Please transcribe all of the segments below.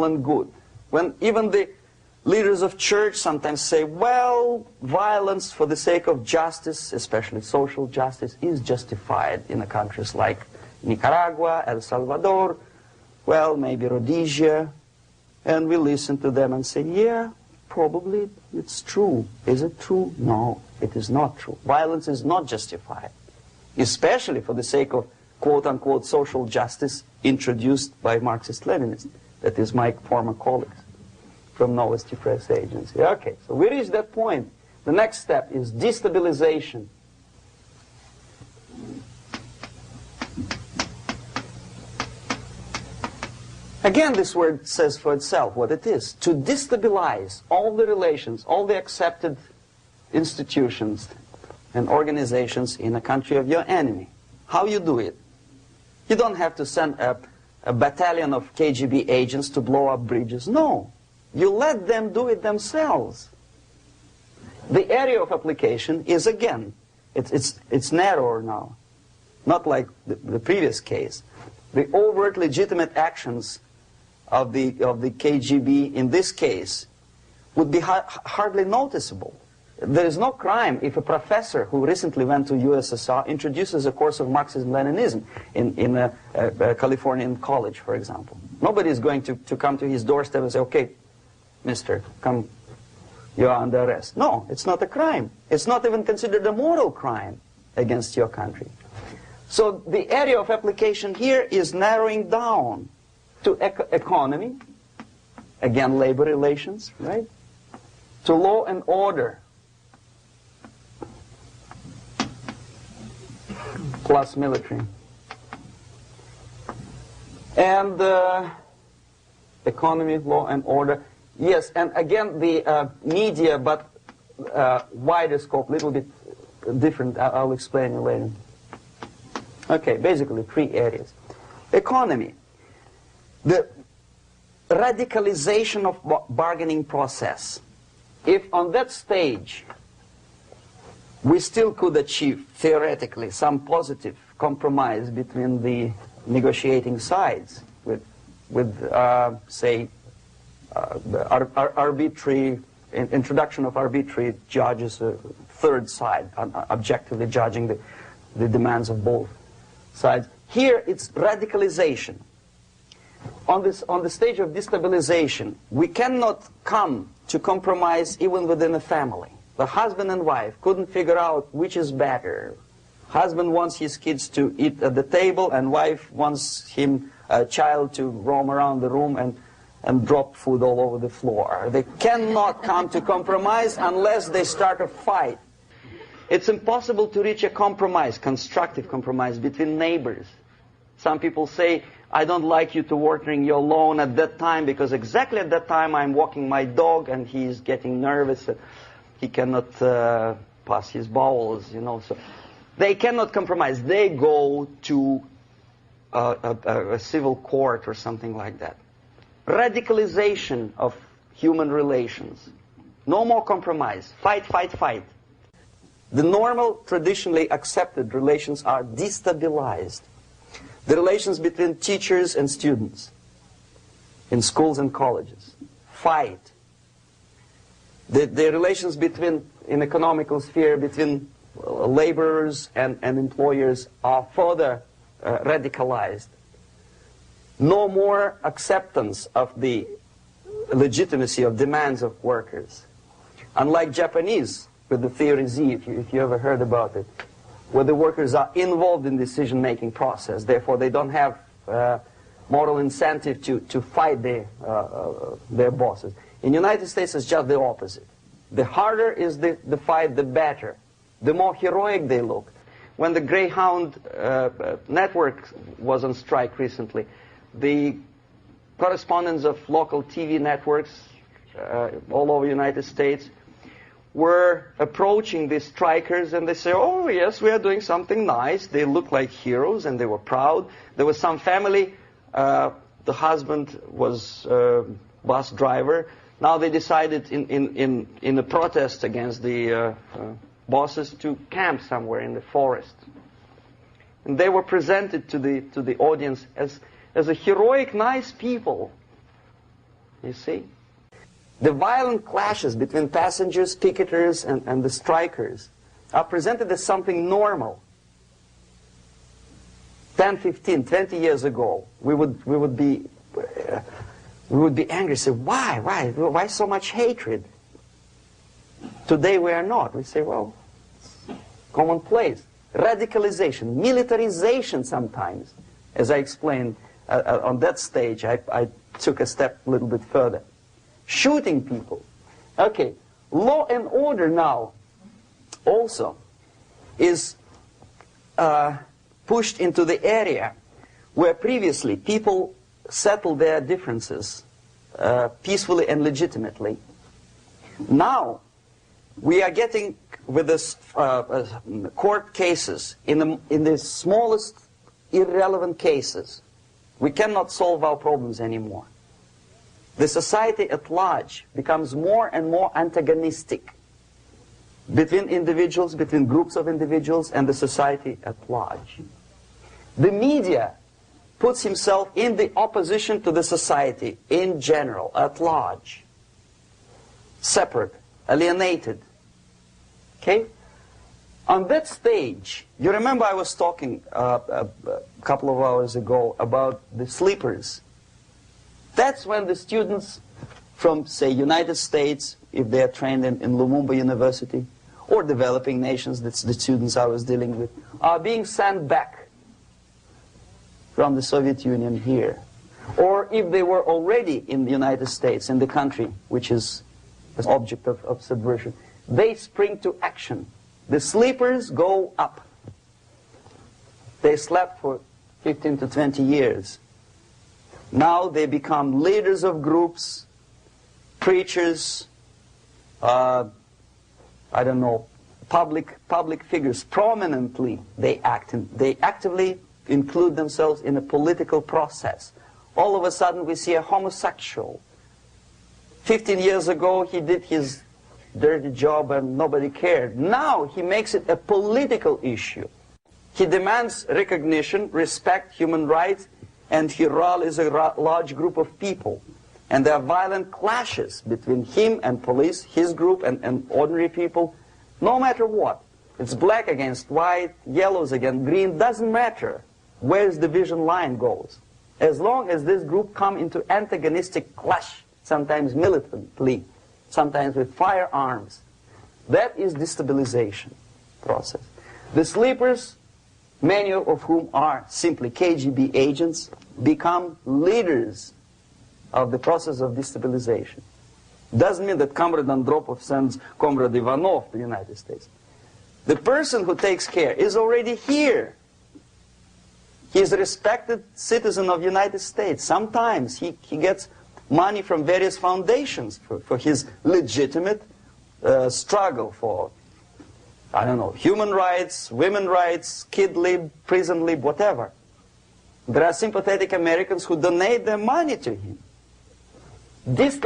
and good. When even the leaders of church sometimes say, well, violence for the sake of justice, especially social justice, is justified in the countries like Nicaragua, El Salvador, well, maybe Rhodesia, and we listen to them and say, yeah, probably it's true. Is it true? No, it is not true. Violence is not justified, especially for the sake of quote-unquote social justice introduced by Marxist-Leninists, that is my former colleagues from Novosti Press Agency. Okay, so we reached that point. The next step is destabilization. Again, this word says for itself what it is. To destabilize all the relations, all the accepted institutions and organizations in a country of your enemy. How you do it? You don't have to send a battalion of KGB agents to blow up bridges. No. You let them do it themselves. The area of application is, again, it's narrower now. Not like the previous case. The overt legitimate actions of the KGB in this case would be hardly noticeable. There is no crime if a professor who recently went to USSR introduces a course of Marxism-Leninism in a Californian college, for example. Nobody is going to come to his doorstep and say, okay, mister, come, you are under arrest. No, it's not a crime. It's not even considered a moral crime against your country. So the area of application here is narrowing down to economy, again labor relations, right? To law and order, plus military. And economy, law and order. Yes, and again the media, but wider scope, a little bit different. I'll explain you later. Okay, basically 3 areas. Economy. The radicalization of bargaining process. If on that stage we still could achieve, theoretically, some positive compromise between the negotiating sides with say, arbitrary, introduction of arbitrary judges, a third side, objectively judging the demands of both sides. Here it's radicalization. On the stage of destabilization, we cannot come to compromise even within a family. The husband and wife couldn't figure out which is better. Husband wants his kids to eat at the table, and wife wants a child to roam around the room and drop food all over the floor. They cannot come to compromise unless they start a fight. It's impossible to reach a compromise, constructive compromise, between neighbors. Some people say, I don't like you to watering your lawn at that time because exactly at that time I'm walking my dog and he's getting nervous. He cannot pass his bowels, you know. So they cannot compromise. They go to a civil court or something like that. Radicalization of human relations. No more compromise. Fight, fight, fight. The normal, traditionally accepted relations are destabilized. The relations between teachers and students in schools and colleges. Fight. The relations between, in economical sphere, between laborers and employers are further radicalized. No more acceptance of the legitimacy of demands of workers. Unlike Japanese, with the theory Z, if you ever heard about it, where the workers are involved in decision-making process, therefore they don't have moral incentive to fight their bosses. In the United States, it's just the opposite. The harder is the fight, the better. The more heroic they look. When the Greyhound network was on strike recently, the correspondents of local TV networks all over the United States were approaching the strikers, and they say, oh yes, we are doing something nice. They look like heroes and they were proud. There was some family, the husband was bus driver. Now they decided in a protest against the bosses to camp somewhere in the forest. And they were presented to the audience as a heroic, nice people. you see? The violent clashes between passengers, picketers, and the strikers are presented as something normal. 10, 15, 20 years ago, we would be angry, say, why so much hatred? Today we are not. We say, well, it's commonplace. Radicalization, militarization sometimes. As I explained on that stage, I took a step a little bit further. Shooting people. Okay, law and order now also is pushed into the area where previously people settled their differences peacefully and legitimately. Now we are getting with this court cases in the smallest irrelevant cases. We cannot solve our problems anymore. The society at large becomes more and more antagonistic between individuals, between groups of individuals, and the society at large. The media puts himself in the opposition to the society in general, at large. Separate, alienated. Okay? On that stage, you remember I was talking a couple of hours ago about the sleepers. That's when the students from, say, United States, if they are trained in Lumumba University, or developing nations, that's the students I was dealing with, are being sent back from the Soviet Union here. Or if they were already in the United States, in the country which is the object of subversion, they spring to action. The sleepers go up. They slept for 15 to 20 years. Now they become leaders of groups, preachers, I don't know, public figures. Prominently they actively include themselves in a political process. All of a sudden we see a homosexual. 15 years ago he did his dirty job and nobody cared. Now he makes it a political issue. He demands recognition, respect, human rights, and he rallies a large group of people. And there are violent clashes between him and police, his group and ordinary people, no matter what. It's black against white, yellows against green, doesn't matter where the division line goes. As long as this group come into antagonistic clash, sometimes militantly, sometimes with firearms, that is destabilization process. The sleepers, many of whom are simply KGB agents, become leaders of the process of destabilization. Doesn't mean that Comrade Andropov sends Comrade Ivanov to the United States. The person who takes care is already here. He is a respected citizen of the United States. Sometimes he gets money from various foundations for his legitimate struggle for, I don't know, human rights, women's rights, kid lib, prison lib, whatever. There are sympathetic Americans who donate their money to him. This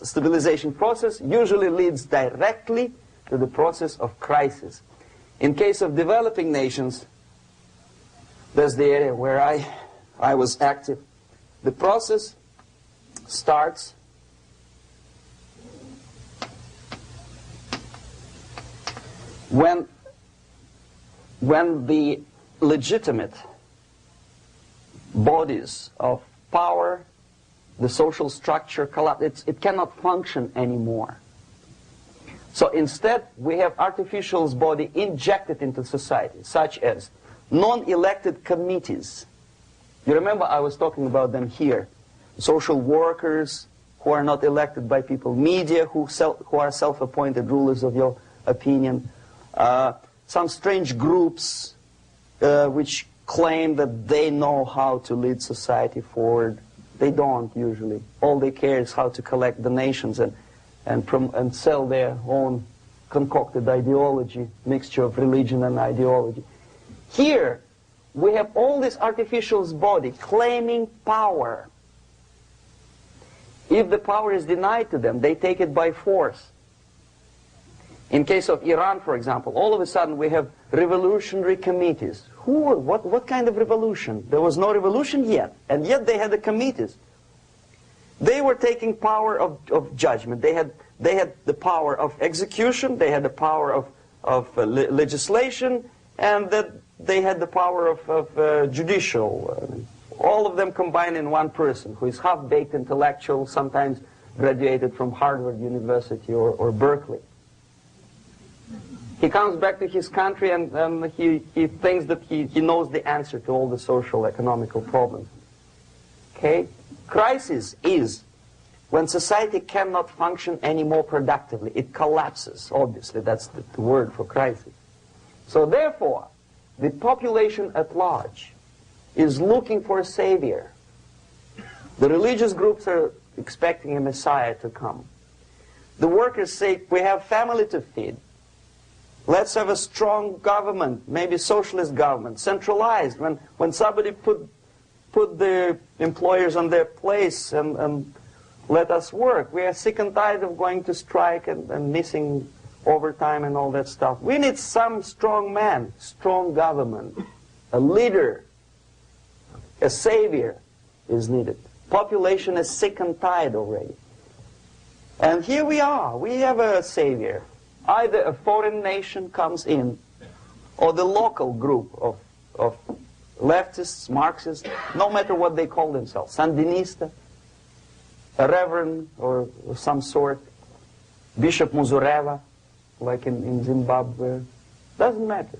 stabilization process usually leads directly to the process of crisis. In case of developing nations, that's the area where I was active. The process starts when the legitimate bodies of power, the social structure collapse. It cannot function anymore. So instead, we have artificial body injected into society, such as non-elected committees. You remember I was talking about them here. Social workers who are not elected by people, media who are self-appointed rulers of your opinion, some strange groups which claim that they know how to lead society forward. They don't usually. All they care is how to collect donations and sell their own concocted ideology, mixture of religion and ideology. Here, we have all this artificial body claiming power. If the power is denied to them, they take it by force. In case of Iran, for example, all of a sudden we have revolutionary committees. What kind of revolution? There was no revolution yet, and yet they had the committees. They were taking power of judgment. They had the power of execution, they had the power of legislation, and that they had the power of judicial. All of them combined in one person, who is half-baked intellectual, sometimes graduated from Harvard University or Berkeley. He comes back to his country and he thinks that he knows the answer to all the social, economical problems. Okay? Crisis is when society cannot function any more productively. It collapses, obviously. That's the word for crisis. So therefore, the population at large is looking for a savior. The religious groups are expecting a messiah to come. The workers say, we have family to feed. Let's have a strong government, maybe socialist government, centralized. When somebody put the employers on their place and let us work. We are sick and tired of going to strike and missing overtime and all that stuff. We need some strong man, strong government, a leader, a savior is needed. Population is sick and tired already. And here we are. We have a savior. Either a foreign nation comes in, or the local group of leftists, Marxists, no matter what they call themselves, Sandinista, a reverend or some sort, Bishop Muzureva, like in Zimbabwe, doesn't matter.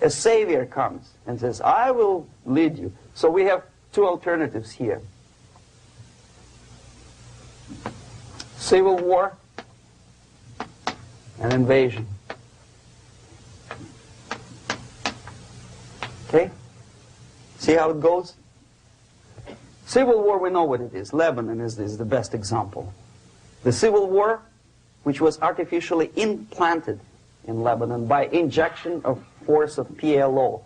A savior comes and says, I will lead you. So we have two alternatives here. Civil war and invasion. Okay? See how it goes? Civil war, we know what it is. Lebanon is the best example. The civil war, which was artificially implanted in Lebanon by injection of force of PLO,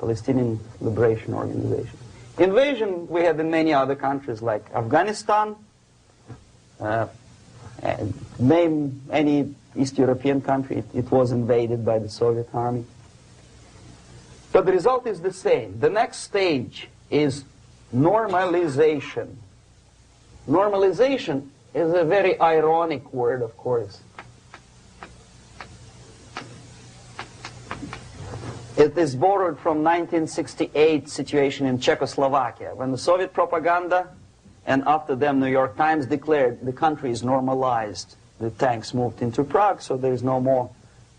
Palestinian Liberation Organization. Invasion we had in many other countries like Afghanistan, name any East European country, it was invaded by the Soviet army. But the result is the same. The next stage is normalization. Normalization is a very ironic word, of course. It is borrowed from 1968 situation in Czechoslovakia, when the Soviet propaganda and after them New York Times declared the country is normalized. The tanks moved into Prague, so there's no more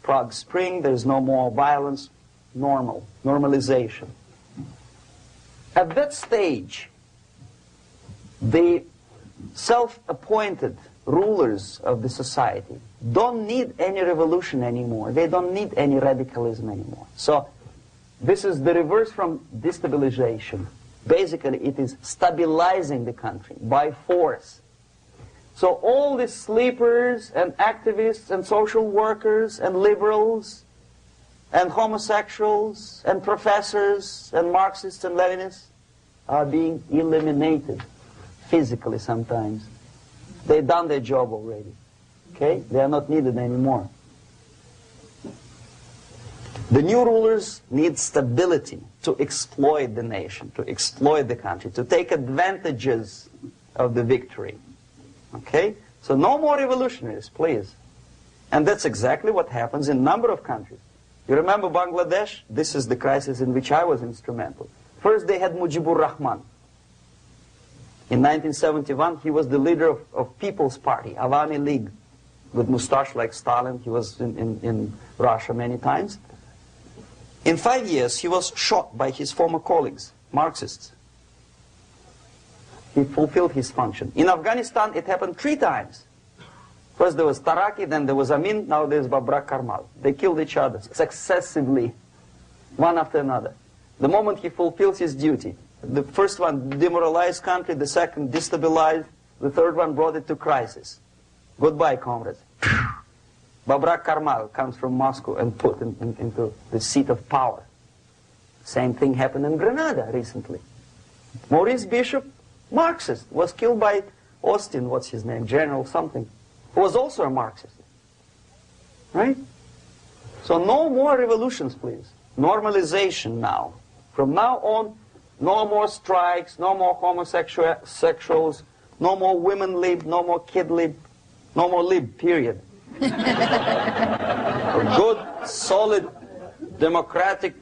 Prague Spring, there's no more violence. Normalization. At that stage, the self-appointed rulers of the society don't need any revolution anymore. They don't need any radicalism anymore. So this is the reverse from destabilization. Basically, it is stabilizing the country by force. So all the sleepers and activists and social workers and liberals and homosexuals and professors and Marxists and Leninists are being eliminated physically sometimes. They've done their job already. Okay? They are not needed anymore. The new rulers need stability to exploit the nation, to exploit the country, to take advantages of the victory. Okay? So no more revolutionaries, please. And that's exactly what happens in a number of countries. You remember Bangladesh? This is the crisis in which I was instrumental. First they had Mujibur Rahman. In 1971, he was the leader of People's Party, Awami League, with mustache like Stalin. He was in Russia many times. In 5 years, he was shot by his former colleagues, Marxists. He fulfilled his function. In Afghanistan, it happened 3 times. First there was Taraki, then there was Amin, now there's Babrak Karmal. They killed each other successively, one after another. The moment he fulfills his duty, the first one demoralized country, the second destabilized, the third one brought it to crisis. Goodbye, comrades. Babrak Karmal comes from Moscow and put into the seat of power. Same thing happened in Grenada recently. Maurice Bishop, Marxist, was killed by Austin, what's his name, General something, who was also a Marxist. Right? So no more revolutions, please. Normalization now. From now on, no more strikes, no more homosexuals, No more women lib, no more kid lib, no more lib, period. A good, solid, democratic